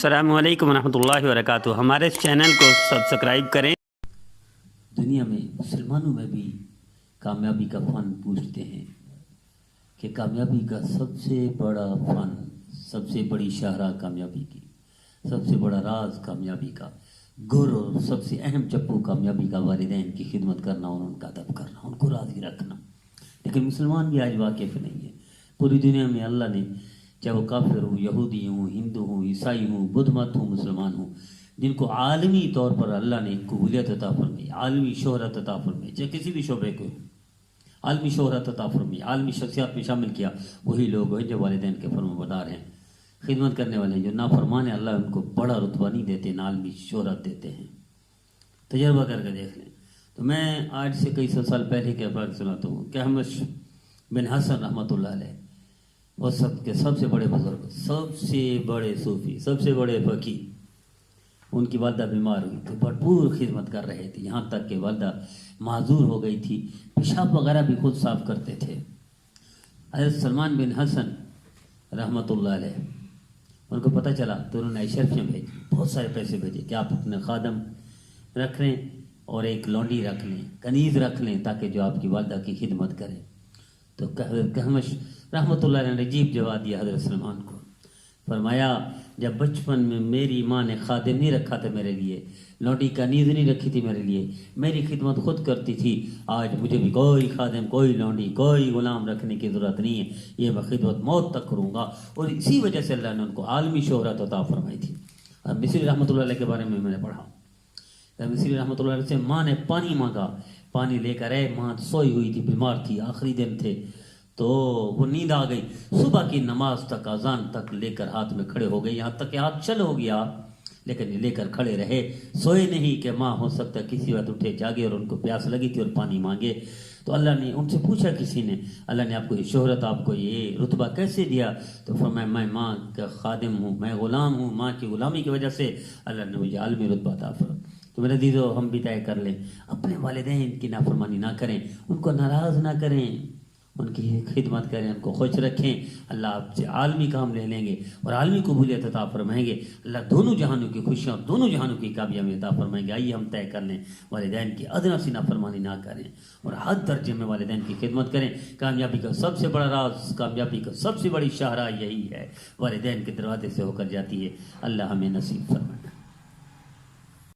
السلام علیکم ورحمۃ اللہ وبرکاتہ۔ ہمارے اس چینل کو سبسکرائب کریں۔ دنیا میں مسلمانوں میں بھی کامیابی کا فن پوچھتے ہیں کہ کامیابی کا سب سے بڑا فن، سب سے بڑی شاہراہ کامیابی کی، سب سے بڑا راز کامیابی کا، گر اور سب سے اہم چپو کامیابی کا والدین کی خدمت کرنا اور ان کا ادب کرنا، ان کو راضی رکھنا۔ لیکن مسلمان بھی آج واقف نہیں ہے۔ پوری دنیا میں اللہ نے، چاہے وہ کافر ہوں، یہودی ہوں، ہندو ہوں، عیسائی ہوں، بدھ مت ہوں، مسلمان ہوں، جن کو عالمی طور پر اللہ نے قبولیت عطا فرمائی، عالمی شہرت عطا فرمائی، چاہے کسی بھی شعبے کو عالمی شہرت عطا فرمائی، عالمی شخصیات میں شامل کیا، وہی لوگ ہیں جو والدین کے فرمانبردار ہیں، خدمت کرنے والے ہیں۔ جو نافرمان ہیں، اللہ ان کو بڑا رتبہ نہیں دیتے، نہ عالمی شہرت دیتے ہیں۔ تجربہ کر کے دیکھ لیں۔ تو میں آج سے کئی سو سال پہلے کے بات سناتا ہوں کہ احمد بن حسن رحمۃ اللہ علیہ، وہ سب کے سب سے بڑے بزرگ، سب سے بڑے صوفی، سب سے بڑے فقیہ، ان کی والدہ بیمار ہوئی تو بھرپور خدمت کر رہے تھے، یہاں تک کہ والدہ معذور ہو گئی تھی، پیشاب وغیرہ بھی خود صاف کرتے تھے۔ حضرت سلمان بن حسن رحمۃ اللہ علیہ، ان کو پتہ چلا تو انہوں نے اشرفیاں بھیجی، بہت سارے پیسے بھیجے کہ آپ اپنے خادم رکھ لیں اور ایک لونڈی رکھ لیں، کنیز رکھ لیں، تاکہ جو آپ کی والدہ کی خدمت کرے۔ تو حضرت کہمش رحمۃ اللہ علیہ نے عجیب جواب دیا حضرت سلمان کو، فرمایا جب بچپن میں میری ماں نے خادم نہیں رکھا تھا میرے لیے، لونڈی کنیز نہیں رکھی تھی میرے لیے، میری خدمت خود کرتی تھی، آج مجھے بھی کوئی خادم، کوئی لونڈی، کوئی غلام رکھنے کی ضرورت نہیں ہے، یہ میں خدمت موت تک کروں گا۔ اور اسی وجہ سے اللہ نے ان کو عالمی شہرت عطا فرمائی تھی۔ اب مصری رحمۃ اللہ علیہ کے بارے میں نے پڑھا، مصری رحمۃ اللہ علیہ سے ماں نے پانی مانگا، پانی لے کر آئے، ماں سوئی ہوئی تھی، بیمار تھی، آخری دن تھے، تو وہ نیند آ گئی، صبح کی نماز تک، اذان تک لے کر ہاتھ میں کھڑے ہو گئے، یہاں تک کہ ہاتھ چل ہو گیا، لیکن یہ لے کر کھڑے رہے، سوئے نہیں کہ ماں ہو سکتا کسی وقت اٹھے جاگے اور ان کو پیاس لگی تھی اور پانی مانگے۔ تو اللہ نے ان سے پوچھا، کسی نے، اللہ نے آپ کو یہ شہرت، آپ کو یہ رتبہ کیسے دیا؟ تو فرمایا میں ماں کا خادم ہوں، میں غلام ہوں، ماں کی غلامی کی وجہ سے اللہ نے مجھے عالمی رتبہ عطا فرمایا۔ تو میرے عزیزو، ہم بھی طے کر لیں، اپنے والدین کی نافرمانی نہ کریں، ان کو ناراض نہ کریں، ان کی خدمت کریں، ان کو خوش رکھیں، اللہ آپ سے عالمی کام لے لیں گے اور عالمی قبولیت عطا فرمائیں گے، اللہ دونوں جہانوں کی خوشیاں، دونوں جہانوں کی کامیابی عطا فرمائیں گے۔ آئیے ہم طے کر لیں، والدین کی ادنا سی نافرمانی نہ کریں اور ہر درجے میں والدین کی خدمت کریں۔ کامیابی کا سب سے بڑا راز، کامیابی کا سب سے بڑی شاہراہ یہی ہے، والدین کے دروازے سے ہو کر جاتی ہے۔ اللہ ہمیں نصیب فرمائے۔